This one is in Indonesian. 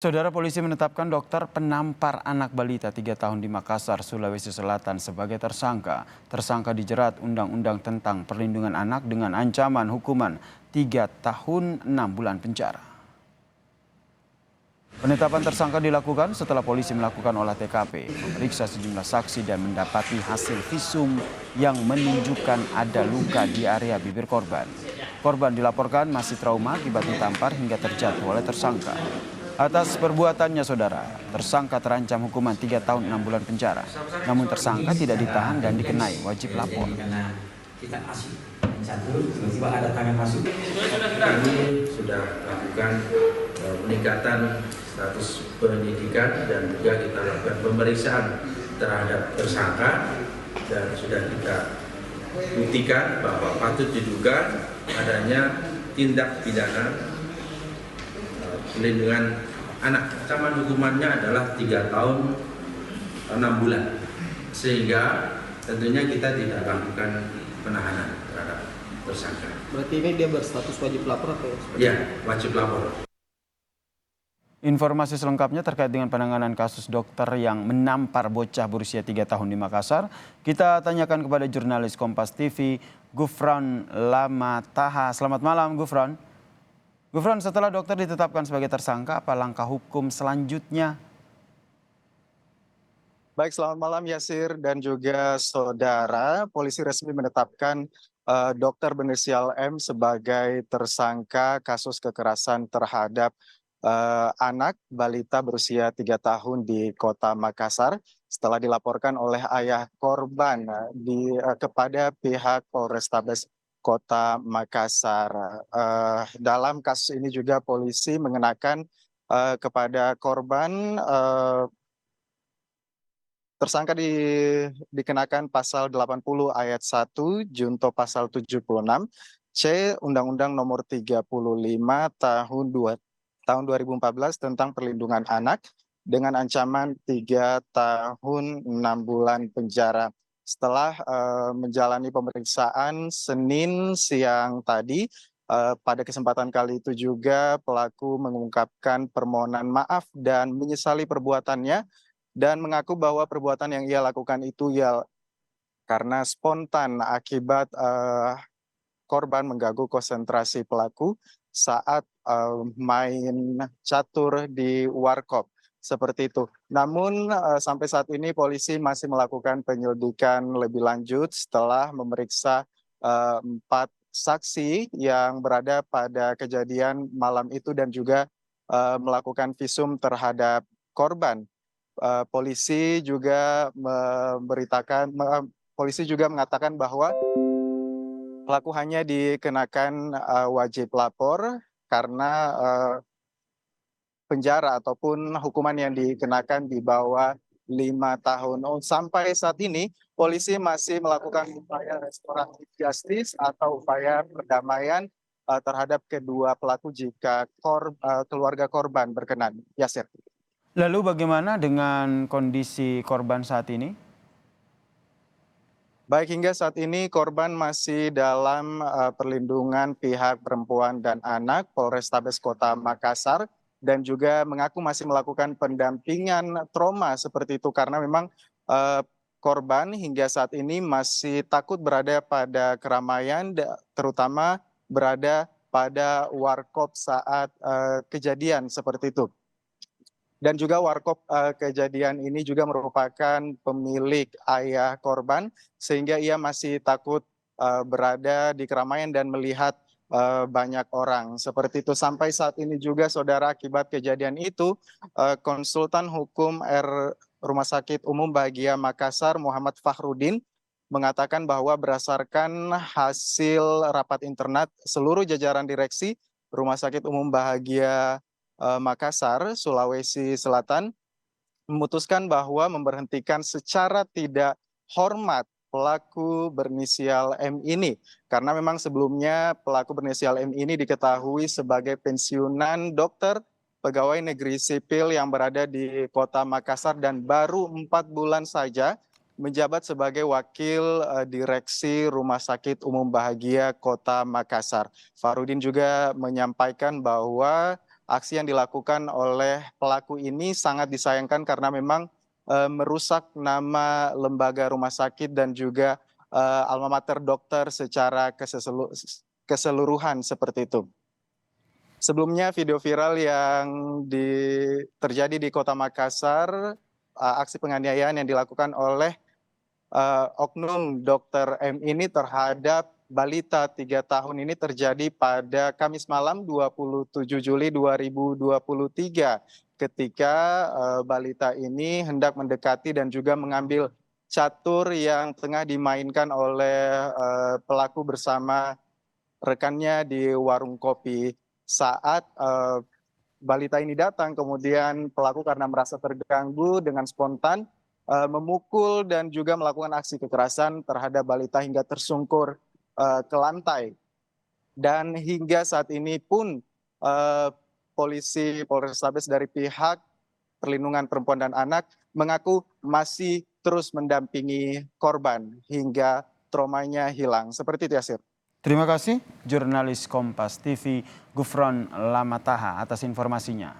Saudara polisi menetapkan dokter penampar anak balita 3 tahun di Makassar, Sulawesi Selatan sebagai tersangka. Tersangka dijerat Undang-Undang tentang Perlindungan Anak dengan ancaman hukuman 3 tahun 6 bulan penjara. Penetapan tersangka dilakukan setelah polisi melakukan olah TKP, memeriksa sejumlah saksi dan mendapati hasil visum yang menunjukkan ada luka di area bibir korban. Korban dilaporkan masih trauma akibat ditampar hingga terjatuh oleh tersangka. Atas perbuatannya saudara, tersangka terancam hukuman 3 tahun 6 bulan penjara. Namun tersangka tidak ditahan dan dikenai wajib lapor. Kita masuk satu tiba-tiba ada tangan masuk. Kami sudah lakukan peningkatan status penyidikan dan juga kita lakukan pemeriksaan terhadap tersangka dan sudah kita buktikan bahwa patut diduga adanya tindak pidana perlindungan anak. Ancaman hukumannya adalah 3 tahun 6 bulan, sehingga tentunya kita tidak lakukan penahanan terhadap tersangka. Berarti ini dia berstatus wajib lapor atau? Ya, wajib lapor. Informasi selengkapnya terkait dengan penanganan kasus dokter yang menampar bocah berusia 3 tahun di Makassar, kita tanyakan kepada jurnalis Kompas TV, Gufron Lamataha. Selamat malam, Gufron. Gufron, setelah dokter ditetapkan sebagai tersangka, apa langkah hukum selanjutnya? Baik, selamat malam Yasir dan juga saudara. Polisi resmi menetapkan dokter berinisial M sebagai tersangka kasus kekerasan terhadap anak balita berusia 3 tahun di Kota Makassar setelah dilaporkan oleh ayah korban kepada pihak Polrestabes Kota Makassar. Dalam kasus ini juga polisi mengenakan kepada korban tersangka dikenakan pasal 80 ayat 1 junto pasal 76 C Undang-Undang Nomor 35 tahun 2014 tentang perlindungan anak dengan ancaman 3 tahun 6 bulan penjara. Setelah menjalani pemeriksaan Senin siang tadi, pada kesempatan kali itu juga pelaku mengungkapkan permohonan maaf dan menyesali perbuatannya dan mengaku bahwa perbuatan yang ia lakukan itu ya karena spontan akibat korban mengganggu konsentrasi pelaku saat main catur di warkop seperti itu. Namun sampai saat ini polisi masih melakukan penyelidikan lebih lanjut setelah memeriksa 4 saksi yang berada pada kejadian malam itu dan juga melakukan visum terhadap korban. Polisi juga mengatakan bahwa pelaku hanya dikenakan wajib lapor karena penjara ataupun hukuman yang dikenakan di bawah 5 tahun. Sampai saat ini polisi masih melakukan upaya restoratif justice atau upaya perdamaian terhadap kedua pelaku jika keluarga korban berkenan. Yasir. Lalu bagaimana dengan kondisi korban saat ini? Baik, hingga saat ini korban masih dalam perlindungan pihak perempuan dan anak Polrestabes Kota Makassar dan juga mengaku masih melakukan pendampingan trauma seperti itu karena memang korban hingga saat ini masih takut berada pada keramaian terutama berada pada warkop saat kejadian seperti itu. Dan juga warkop kejadian ini juga merupakan pemilik ayah korban sehingga ia masih takut berada di keramaian dan melihat banyak orang. Seperti itu sampai saat ini juga saudara akibat kejadian itu konsultan hukum Rumah Sakit Umum Bahagia Makassar Muhammad Fakhrudin mengatakan bahwa berdasarkan hasil rapat internal seluruh jajaran direksi Rumah Sakit Umum Bahagia Makassar, Sulawesi Selatan memutuskan bahwa memberhentikan secara tidak hormat pelaku berinisial M ini karena memang sebelumnya pelaku berinisial M ini diketahui sebagai pensiunan dokter pegawai negeri sipil yang berada di Kota Makassar dan baru 4 bulan saja menjabat sebagai wakil direksi Rumah Sakit Umum Bahagia Kota Makassar. Fakhrudin juga menyampaikan bahwa aksi yang dilakukan oleh pelaku ini sangat disayangkan karena memang merusak nama lembaga rumah sakit dan juga alma mater dokter secara keseluruhan seperti itu. Sebelumnya video viral yang terjadi di Kota Makassar, aksi penganiayaan yang dilakukan oleh oknum Dr. M ini terhadap balita 3 tahun ini terjadi pada Kamis malam 27 Juli 2023 ketika balita ini hendak mendekati dan juga mengambil catur yang tengah dimainkan oleh pelaku bersama rekannya di warung kopi. Saat balita ini datang, kemudian pelaku karena merasa terganggu dengan spontan memukul dan juga melakukan aksi kekerasan terhadap balita hingga tersungkur ke lantai. Dan hingga saat ini pun polisi Polrestabes dari pihak Perlindungan Perempuan dan Anak mengaku masih terus mendampingi korban hingga traumanya hilang. Seperti itu, Yasir. Terima kasih jurnalis Kompas TV Gufron Lamataha atas informasinya.